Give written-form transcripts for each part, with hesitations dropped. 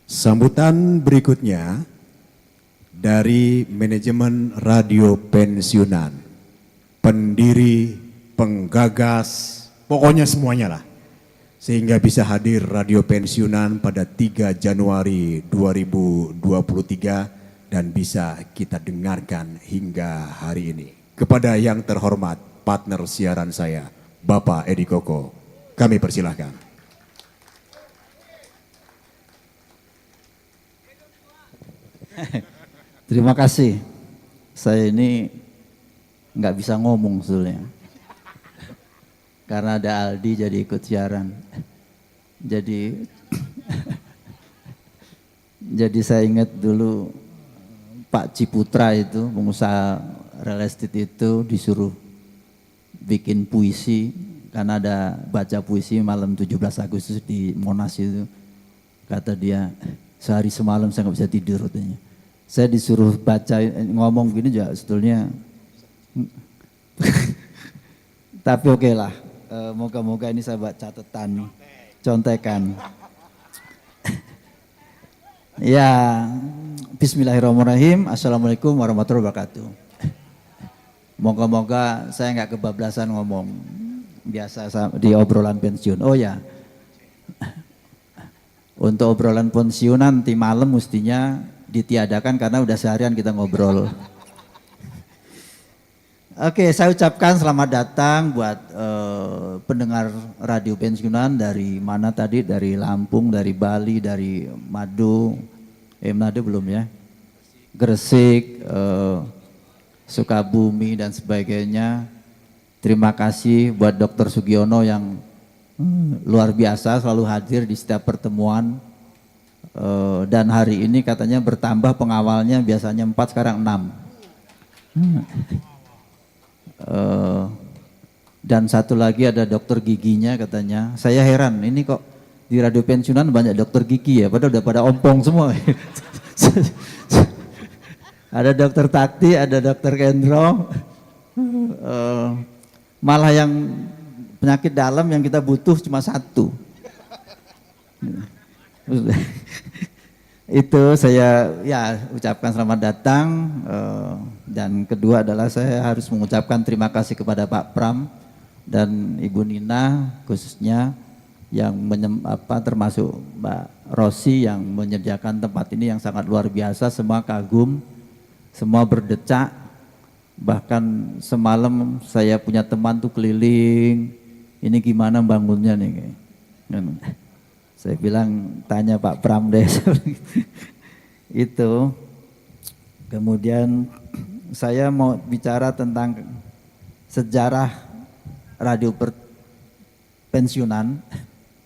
Sambutan berikutnya dari manajemen radio pensiunan, pendiri, penggagas, pokoknya semuanya lah. Sehingga bisa hadir radio pensiunan pada 3 Januari 2023 dan bisa kita dengarkan hingga hari ini. Kepada yang terhormat partner siaran saya, Bapak Edi Koko, kami persilahkan. Terima kasih. Saya ini nggak bisa ngomong sebetulnya. Karena ada Aldi jadi ikut siaran. Jadi jadi saya ingat dulu Pak Ciputra itu, pengusaha real estate itu disuruh bikin puisi karena ada baca puisi malam 17 Agustus di Monas itu. Kata dia, sehari semalam saya nggak bisa tidur katanya. Saya disuruh baca ngomong gini juga sebetulnya. Tapi oke lah, moga-moga ini saya buat catatan, contekan. Ya, bismillahirrahmanirrahim. Assalamualaikum warahmatullahi wabarakatuh. Moga-moga saya nggak kebablasan ngomong biasa di obrolan pensiun. Oh ya, untuk obrolan pensiun nanti malam mestinya ditiadakan karena udah seharian kita ngobrol. Oke, saya ucapkan selamat datang buat pendengar radio pensiunan dari mana tadi, dari Lampung, dari Bali, dari Manado belum ya, Gresik, Sukabumi dan sebagainya. Terima kasih buat Dr. Sugiono yang luar biasa selalu hadir di setiap pertemuan. Dan hari ini katanya bertambah pengawalnya, biasanya 4 sekarang 6. Dan satu lagi ada dokter giginya katanya. Saya heran, ini kok di radio pensiunan banyak dokter gigi ya, padahal udah pada ompong semua. Ada dokter Takti, ada dokter Kendro. Malah yang penyakit dalam yang kita butuh cuma 1. Itu saya ya ucapkan selamat datang, dan kedua adalah saya harus mengucapkan terima kasih kepada Pak Pram dan Ibu Nina khususnya yang termasuk Mbak Rosi yang menyediakan tempat ini yang sangat luar biasa. Semua kagum, semua berdecak, bahkan semalam saya punya teman tuh keliling, ini gimana bangunnya nih. Saya bilang tanya Pak Pram deh. Itu. Kemudian saya mau bicara tentang sejarah radio pensiunan.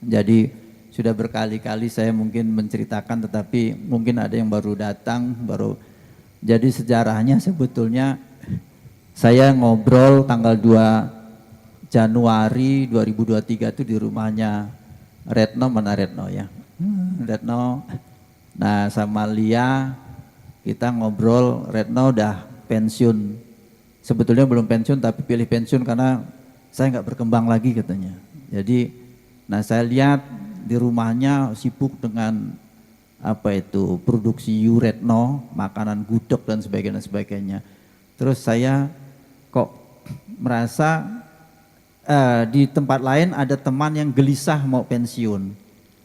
Jadi sudah berkali-kali saya mungkin menceritakan, tetapi mungkin ada yang baru datang, jadi sejarahnya sebetulnya saya ngobrol tanggal 2 Januari 2023 itu di rumahnya Retno, mana Retno ya? Retno. Nah sama Lia kita ngobrol, Retno udah pensiun. Sebetulnya belum pensiun tapi pilih pensiun karena saya nggak berkembang lagi katanya. Jadi, nah saya lihat di rumahnya sibuk dengan produksi Retno, makanan gudeg dan sebagainya. Terus saya kok merasa di tempat lain ada teman yang gelisah mau pensiun,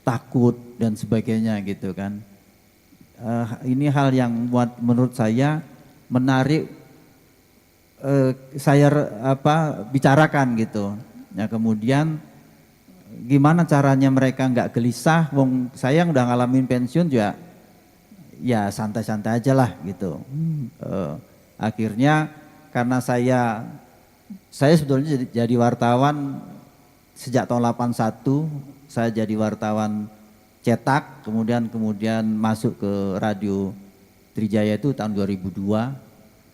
takut dan sebagainya gitu kan. Ini hal yang menurut saya menarik, saya bicarakan gitu. Ya kemudian gimana caranya mereka nggak gelisah, wong saya udah ngalamin pensiun juga, ya santai-santai aja lah gitu. Akhirnya karena saya sebetulnya jadi wartawan sejak tahun 81, saya jadi wartawan cetak, kemudian masuk ke radio Trijaya itu tahun 2002.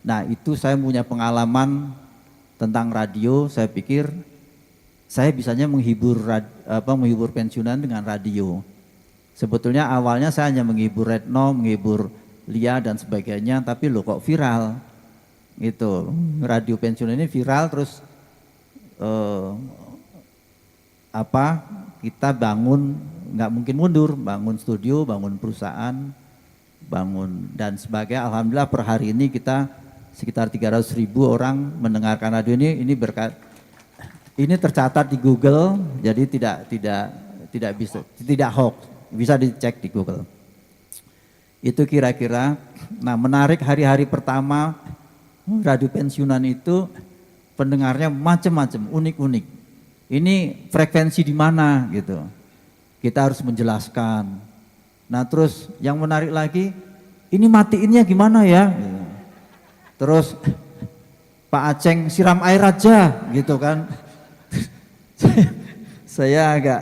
Nah itu saya punya pengalaman tentang radio, saya pikir saya bisanya menghibur pensiunan dengan radio. Sebetulnya awalnya saya hanya menghibur Retno, menghibur Lia dan sebagainya, tapi loh kok viral. Gitu, radio pensiun ini viral terus kita bangun nggak mungkin mundur, bangun studio, bangun perusahaan, bangun dan sebagainya. Alhamdulillah per hari ini kita sekitar 300.000 orang mendengarkan radio ini berkat ini tercatat di Google, jadi tidak bisa, tidak hoax, bisa dicek di Google. Itu kira-kira. Nah, menarik hari-hari pertama radio pensiunan itu pendengarnya macam-macam, unik-unik. Ini frekuensi di mana gitu. Kita harus menjelaskan. Nah, terus yang menarik lagi, ini matiinnya gimana ya? Gitu. Terus Pak Aceng siram air aja gitu kan. Saya agak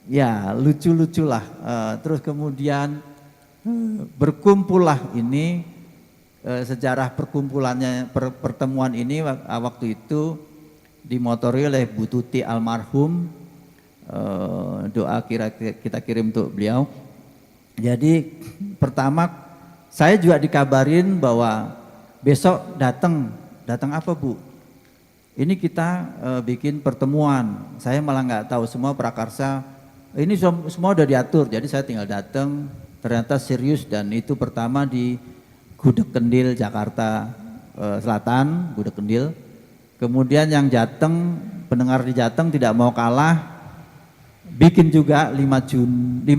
ya lucu-lucu lah. Terus kemudian berkumpullah ini sejarah perkumpulannya pertemuan ini waktu itu dimotori oleh Bu Tuti almarhum, doa kita kirim untuk beliau. Jadi pertama saya juga dikabarin bahwa besok datang apa Bu? Ini kita bikin pertemuan. Saya malah nggak tahu semua prakarsa. Ini semua udah diatur. Jadi saya tinggal datang. Ternyata serius dan itu pertama di Gudeg Kendil Jakarta Selatan, Gudeg Kendil. Kemudian yang Jateng, pendengar di Jateng tidak mau kalah, bikin juga 5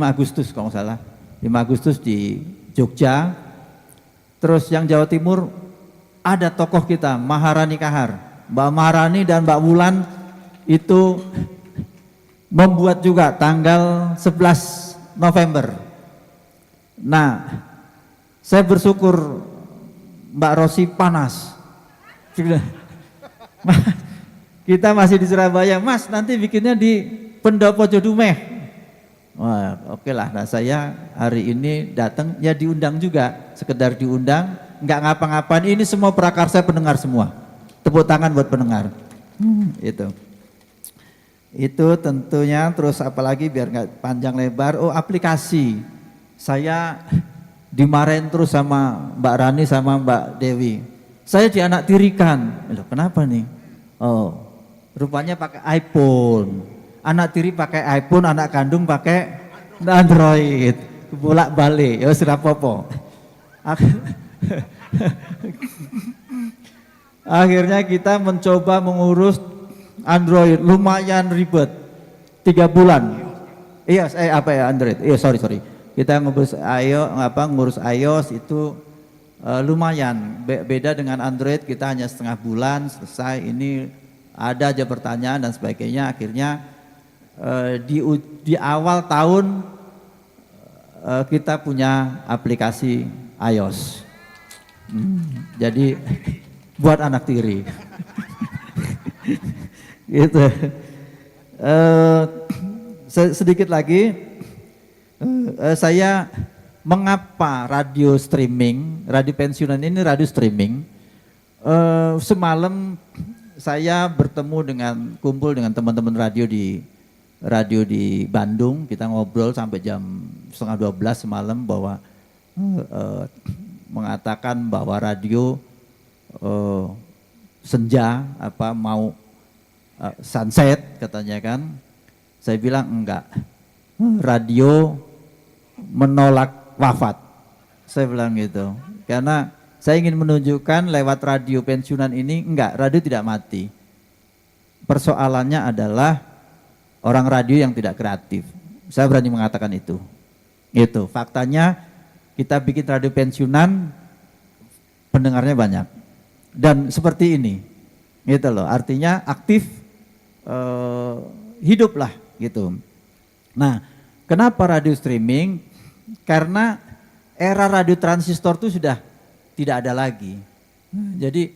Agustus kalau nggak salah, 5 Agustus di Jogja. Terus yang Jawa Timur ada tokoh kita, Maharani Kahar, Mbak Maharani dan Mbak Wulan itu membuat juga tanggal 11 November. Nah, saya bersyukur Mbak Rosi panas. Kita masih di Surabaya, Mas nanti bikinnya di Pendopo Jodumeh. Wah, oke lah. Nah, saya hari ini datang ya diundang juga, sekedar diundang, nggak ngapa-ngapain. Ini semua prakarsa pendengar semua. Tepuk tangan buat pendengar. Itu tentunya. Terus apalagi biar nggak panjang lebar. Oh, aplikasi. Saya dimarahin terus sama Mbak Rani sama Mbak Dewi. Saya dianaktirikan. Loh, kenapa nih? Oh, rupanya pakai iPhone. Anak tiri pakai iPhone, anak kandung pakai Android. Bolak-balik, ya sudah popo. Akhirnya kita mencoba mengurus Android, lumayan ribet. 3 bulan. Iya, Android. Iya, sorry. Kita ngurus iOS itu lumayan. Beda dengan Android, kita hanya setengah bulan selesai. Ini ada aja pertanyaan dan sebagainya. Akhirnya di awal tahun kita punya aplikasi iOS. Jadi buat anak tiri. Gitu. Sedikit lagi, saya mengapa radio streaming, radio pensiunan ini radio streaming. Semalam saya kumpul dengan teman-teman radio di Bandung. Kita ngobrol sampai jam 11:30 semalam bahwa mengatakan bahwa radio senja mau sunset katanya kan. Saya bilang enggak, radio menolak wafat. Saya bilang gitu, karena saya ingin menunjukkan lewat radio pensiunan ini enggak, radio tidak mati. Persoalannya adalah orang radio yang tidak kreatif. Saya berani mengatakan itu. Itu faktanya, kita bikin radio pensiunan pendengarnya banyak. Dan seperti ini. Gitu loh, artinya aktif, hiduplah gitu. Nah, kenapa radio streaming? Karena era radio transistor itu sudah tidak ada lagi. Jadi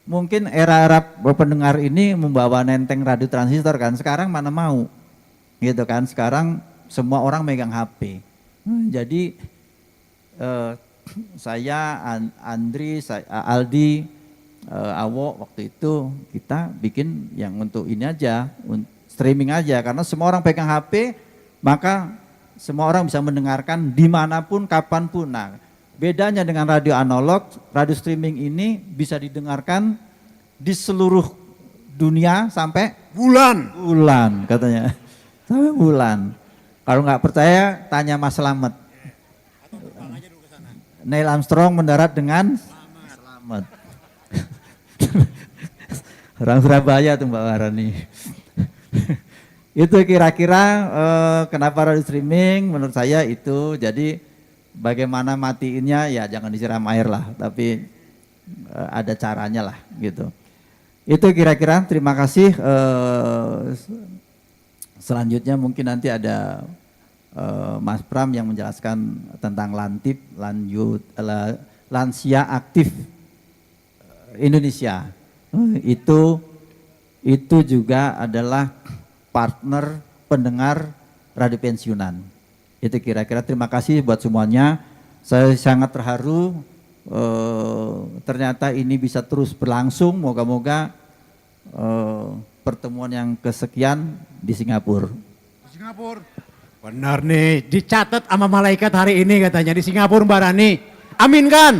mungkin era pendengar ini membawa nenteng radio transistor kan. Sekarang mana mau, gitu kan. Sekarang semua orang megang HP. Jadi saya, Andri, Aldi, Awo waktu itu kita bikin yang untuk ini aja, streaming aja. Karena semua orang pegang HP, maka semua orang bisa mendengarkan dimanapun, kapanpun. Nah, bedanya dengan radio analog, radio streaming ini bisa didengarkan di seluruh dunia sampai bulan katanya, sampai bulan. Kalau nggak percaya, tanya Mas Slamet. Neil Armstrong mendarat dengan selamat. Orang Surabaya tuh Mbak Warani. Itu kira-kira kenapa radio streaming menurut saya itu. Jadi bagaimana matiinnya ya jangan disiram air lah, tapi ada caranya lah gitu. Itu kira-kira, terima kasih. Selanjutnya mungkin nanti ada Mas Pram yang menjelaskan tentang Lantip, Lansia Aktif Indonesia. Itu juga adalah partner pendengar radio pensiunan. Itu kira-kira, terima kasih buat semuanya. Saya sangat terharu. Ternyata ini bisa terus berlangsung. Moga-moga pertemuan yang kesekian di Singapura. Singapura. Benar nih, dicatat sama malaikat hari ini katanya di Singapura Mbak Rani. Amin kan?